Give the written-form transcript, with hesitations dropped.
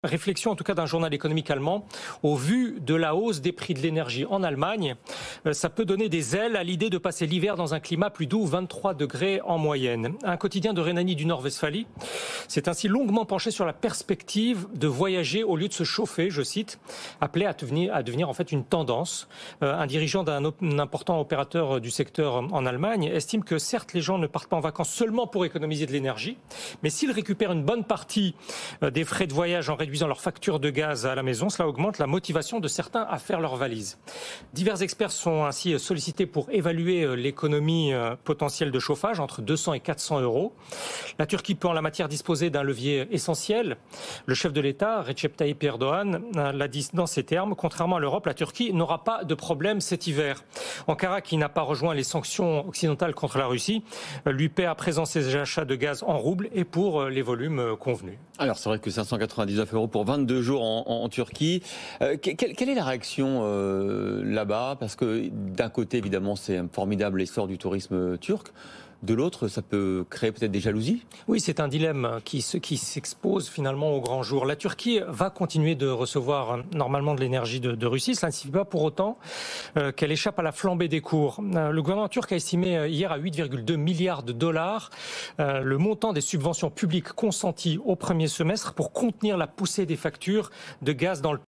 Réflexion en tout cas d'un journal économique allemand. Au vu de la hausse des prix de l'énergie en Allemagne, ça peut donner des ailes à l'idée de passer l'hiver dans un climat plus doux, 23 degrés en moyenne. Un quotidien de Rhénanie du Nord-Westphalie s'est ainsi longuement penché sur la perspective de voyager au lieu de se chauffer, je cite, appelé à devenir en fait une tendance. Un dirigeant d'un important opérateur du secteur en Allemagne estime que certes les gens ne partent pas en vacances seulement pour économiser de l'énergie, mais s'ils récupèrent une bonne partie des frais de voyage en réduisant leur facture de gaz à la maison, cela augmente la motivation de certains à faire leurs valises. Divers experts sont ainsi sollicités pour évaluer l'économie potentielle de chauffage entre 200 et 400 euros. La Turquie peut en la matière disposer d'un levier essentiel. Le chef de l'État, Recep Tayyip Erdogan, l'a dit dans ces termes. Contrairement à l'Europe, la Turquie n'aura pas de problème cet hiver. Ankara, qui n'a pas rejoint les sanctions occidentales contre la Russie, lui paie à présent ses achats de gaz en roubles et pour les volumes convenus. Alors c'est vrai que 599 euros pour 22 jours en Turquie. Quelle est la réaction là-bas? Parce que d'un côté, évidemment, c'est un formidable essor du tourisme turc. De l'autre, ça peut créer peut-être des jalousies? Oui, c'est un dilemme qui s'expose finalement au grand jour. La Turquie va continuer de recevoir normalement de l'énergie de Russie. Cela ne signifie pas pour autant qu'elle échappe à la flambée des cours. Le gouvernement turc a estimé hier à 8,2 milliards de dollars le montant des subventions publiques consenties au premier semestre pour contenir la poussée des factures de gaz dans le